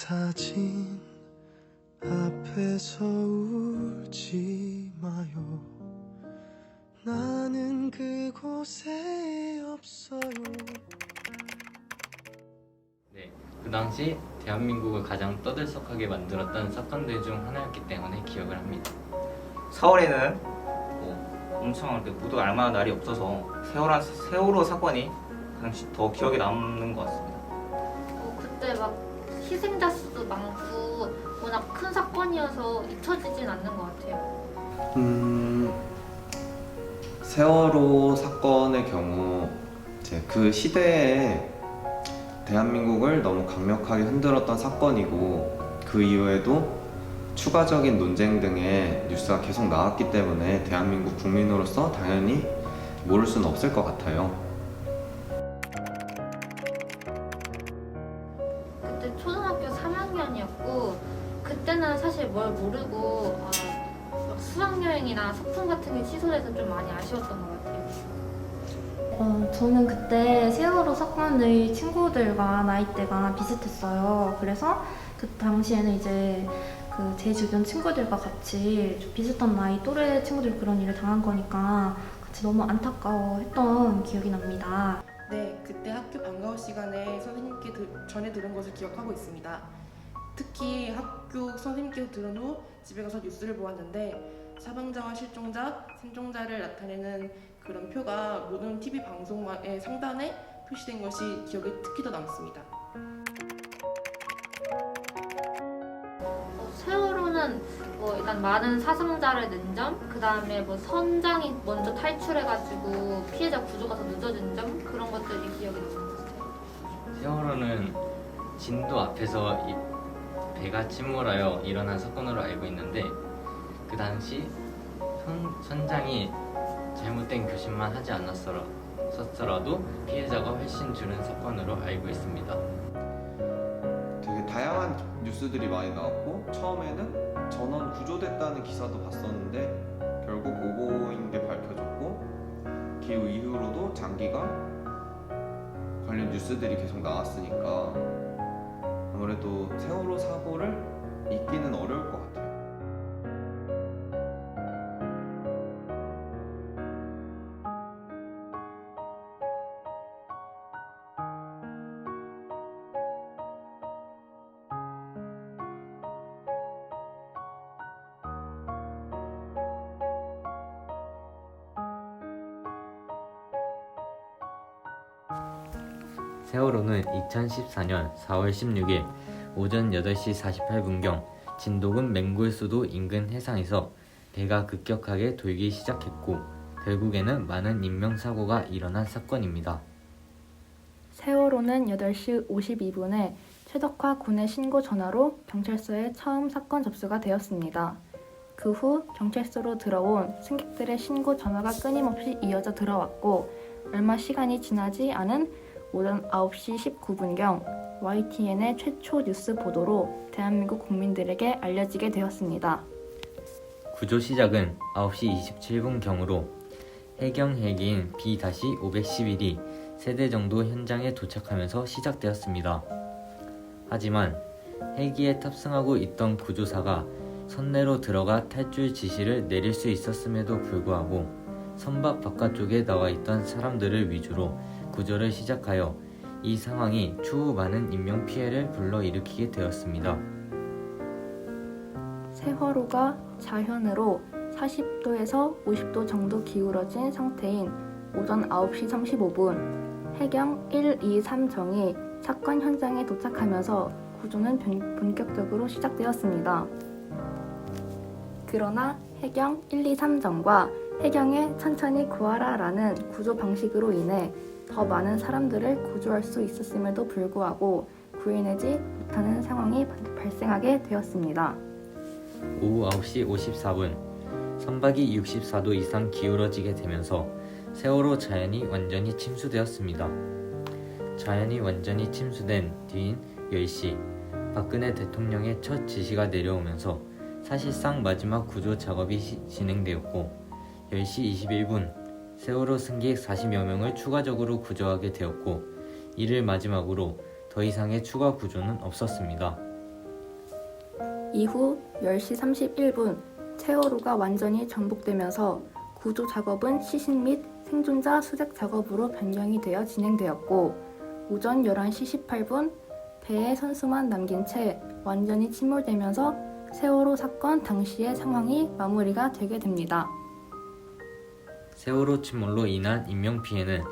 사진 앞에서 울지 마요. 나는 그곳에 없어요. 네, 그 당시 대한민국을 가장 떠들썩하게 만들었던 사건들 중 하나였기 때문에 기억을 합니다. 4월에는 엄청 이렇게 모두 알만한 날이 없어서 세월호 사건이 가장 더 기억에 남는 것 같습니다. 그때 막 희생자 수도 많고 워낙 큰 사건이어서 잊혀지진 않는 것 같아요. 세월호 사건의 경우 이제 그 시대에 대한민국을 너무 강력하게 흔들었던 사건이고, 그 이후에도 추가적인 논쟁 등의 뉴스가 계속 나왔기 때문에 대한민국 국민으로서 당연히 모를 수는 없을 것 같아요. 그때 초등학교 3학년이었고 그때는 사실 뭘 모르고 막 수학여행이나 소풍 같은 게 취소돼서 좀 많이 아쉬웠던 것 같아요. 저는 그때 세월호 사건의 친구들과 나이대가 비슷했어요. 그래서 그 당시에는 이제 제 주변 친구들과 같이 좀 비슷한 나이 또래 친구들 그런 일을 당한 거니까 같이 너무 안타까워했던 기억이 납니다. 네, 그때 학교 방과후 시간에 선생님께 전해 들은 것을 기억하고 있습니다. 특히 학교 선생님께서 들은 후 집에 가서 뉴스를 보았는데 사망자와 실종자, 생존자를 나타내는 그런 표가 모든 TV 방송의 상단에 표시된 것이 기억에 특히 더 남습니다. 세월호는 일단 많은 사상자를 낸 점, 그 다음에 선장이 먼저 탈출해가지고 피해자 구조가 더 늦어진 점, 그런 것들이 기억에 남는 것 같아요. 세월호는 진도 앞에서 이 배가 침몰하여 일어난 사건으로 알고 있는데, 그 당시 선장이 잘못된 교신만 하지 않았더라도 피해자가 훨씬 줄은 사건으로 알고 있습니다. 되게 다양한 뉴스들이 많이 나왔고, 처음에는 전원 구조됐다는 기사도 봤었는데 결국 오보인 게 밝혀졌고, 그 이후로도 장기간 관련 뉴스들이 계속 나왔으니까 아무래도 세월호 사고를 잊기는 어려울 것 같아요. 세월호는 2014년 4월 16일 오전 8시 48분경 진도군 맹골수도 인근 해상에서 배가 급격하게 돌기 시작했고, 결국에는 많은 인명사고가 일어난 사건입니다. 세월호는 8시 52분에 최덕화 군의 신고 전화로 경찰서에 처음 사건 접수가 되었습니다. 그 후 경찰서로 들어온 승객들의 신고 전화가 끊임없이 이어져 들어왔고, 얼마 시간이 지나지 않은 오전 9시 19분경 YTN의 최초 뉴스 보도로 대한민국 국민들에게 알려지게 되었습니다. 구조 시작은 9시 27분경으로 해경 헬기인 B-511이 3대 정도 현장에 도착하면서 시작되었습니다. 하지만 헬기에 탑승하고 있던 구조사가 선내로 들어가 탈출 지시를 내릴 수 있었음에도 불구하고 선박 바깥쪽에 나와 있던 사람들을 위주로 구조를 시작하여 이 상황이 추후 많은 인명피해를 불러일으키게 되었습니다. 세월호가 좌현으로 40도에서 50도 정도 기울어진 상태인 오전 9시 35분 해경 123정이 사건 현장에 도착하면서 구조는 본격적으로 시작되었습니다. 그러나 해경 123정과 해경의 천천히 구하라라는 구조 방식으로 인해 더 많은 사람들을 구조할 수 있었음에도 불구하고 구해내지 못하는 상황이 발생하게 되었습니다. 오후 9시 54분 선박이 64도 이상 기울어지게 되면서 세월호 자연이 완전히 침수되었습니다. 자연이 완전히 침수된 뒤인 10시 박근혜 대통령의 첫 지시가 내려오면서 사실상 마지막 구조 작업이 진행되었고, 10시 21분 세월호 승객 40여 명을 추가적으로 구조하게 되었고, 이를 마지막으로 더 이상의 추가 구조는 없었습니다. 이후 10시 31분 세월호가 완전히 전복되면서 구조 작업은 시신 및 생존자 수색 작업으로 변경이 되어 진행되었고 오전 11시 18분 배에 선수만 남긴 채 완전히 침몰되면서 세월호 사건 당시의 상황이 마무리가 되게 됩니다. 세월호 침몰로 인한 인명피해는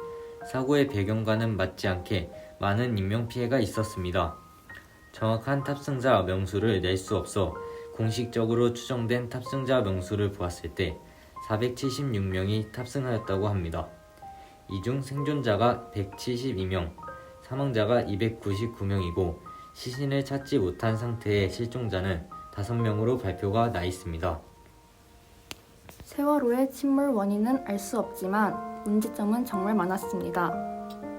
사고의 배경과는 맞지 않게 많은 인명피해가 있었습니다. 정확한 탑승자 명수를 낼 수 없어 공식적으로 추정된 탑승자 명수를 보았을 때 476명이 탑승하였다고 합니다. 이 중 생존자가 172명, 사망자가 299명이고 시신을 찾지 못한 상태의 실종자는 5명으로 발표가 나 있습니다. 세월호의 침몰 원인은 알 수 없지만 문제점은 정말 많았습니다.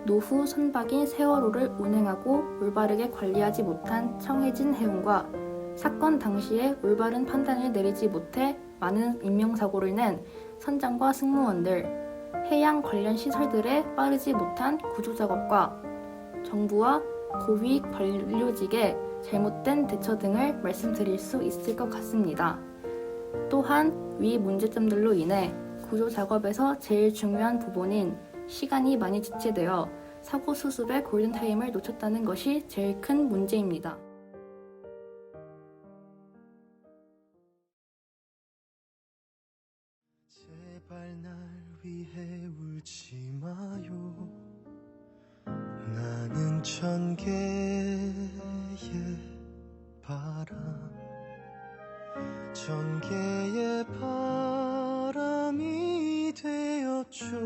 노후 선박인 세월호를 운행하고 올바르게 관리하지 못한 청해진 해운과 사건 당시에 올바른 판단을 내리지 못해 많은 인명사고를 낸 선장과 승무원들, 해양 관련 시설들의 빠르지 못한 구조작업과 정부와 고위직 관료직의 잘못된 대처 등을 말씀드릴 수 있을 것 같습니다. 또한 위 문제점들로 인해 구조작업에서 제일 중요한 부분인 시간이 많이 지체되어 사고 수습의 골든타임을 놓쳤다는 것이 제일 큰 문제입니다. 제발 날 위해 울지 마요. 나는 천 개의 바람, 천 개의 바람이 되었죠.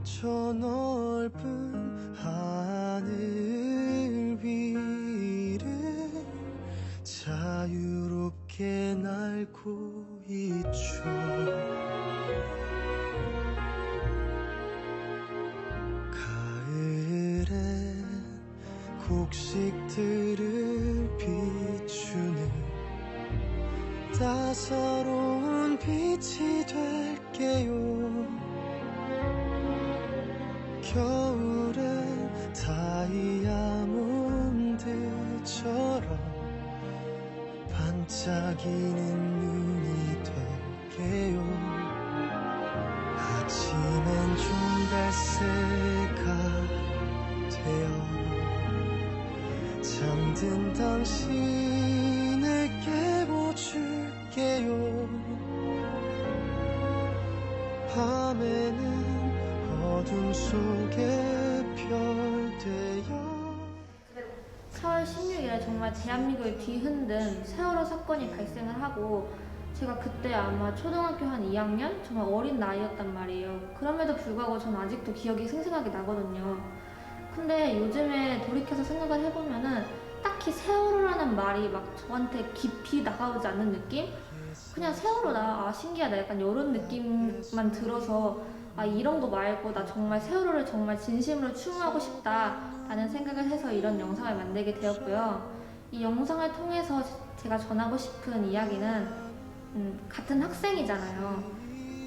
저 넓은 하늘 위를 자유롭게 날고 있죠. 가을엔 곡식들을 비추는 따사로운 빛이 될게요. 겨울엔 다이아몬드처럼 반짝이는 눈이 될게요. 아침엔 좀 달새가 되어 잠든 당신을 깨워줄게요. 밤에는 어둠 속에 별 되어 4월 16일에 정말 대한민국을 뒤흔든 세월호 사건이 발생을 하고 제가 그때 아마 초등학교 한 2학년? 정말 어린 나이였단 말이에요. 그럼에도 불구하고 저는 아직도 기억이 생생하게 나거든요. 근데 요즘에 돌이켜서 생각을 해보면은 딱히 세월호라는 말이 막 저한테 깊이 다가오지 않는 느낌? 그냥 세월호다, 아 신기하다, 약간 이런 느낌만 들어서 아 이런 거 말고 나 정말 세월호를 정말 진심으로 추모하고 싶다 라는 생각을 해서 이런 영상을 만들게 되었고요. 이 영상을 통해서 제가 전하고 싶은 이야기는 같은 학생이잖아요.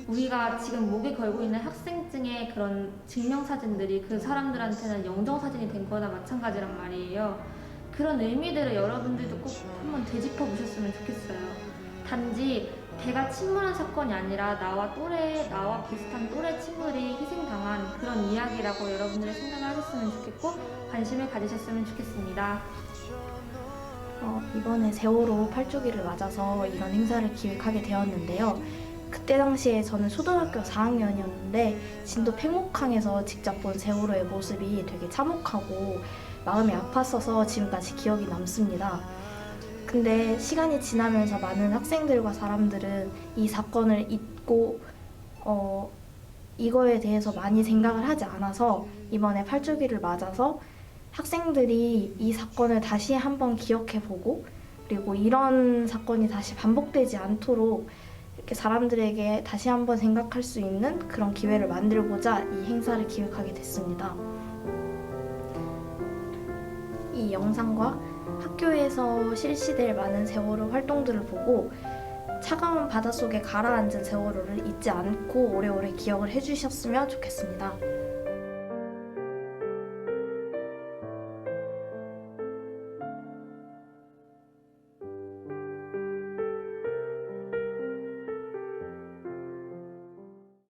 우리가 지금 목에 걸고 있는 학생증의 그런 증명사진들이 그 사람들한테는 영정사진이 된 거나 마찬가지란 말이에요. 그런 의미들을 여러분들도 꼭 한번 되짚어 보셨으면 좋겠어요. 단지 배가 침몰한 사건이 아니라 나와 비슷한 또래 친구들이 희생당한 그런 이야기라고 여러분들이 생각을 하셨으면 좋겠고 관심을 가지셨으면 좋겠습니다. 이번에 세월호 8주기를 맞아서 이런 행사를 기획하게 되었는데요. 그때 당시에 저는 초등학교 4학년이었는데 진도 팽목항에서 직접 본 세월호의 모습이 되게 참혹하고 마음이 아팠어서 지금까지 기억이 남습니다. 근데 시간이 지나면서 많은 학생들과 사람들은 이 사건을 잊고 이거에 대해서 많이 생각을 하지 않아서 이번에 8주기를 맞아서 학생들이 이 사건을 다시 한번 기억해보고 그리고 이런 사건이 다시 반복되지 않도록 이렇게 사람들에게 다시 한번 생각할 수 있는 그런 기회를 만들고자 이 행사를 기획하게 됐습니다. 이 영상과 학교에서 실시될 많은 세월호 활동들을 보고 차가운 바닷속에 가라앉은 세월호를 잊지 않고 오래오래 기억을 해주셨으면 좋겠습니다.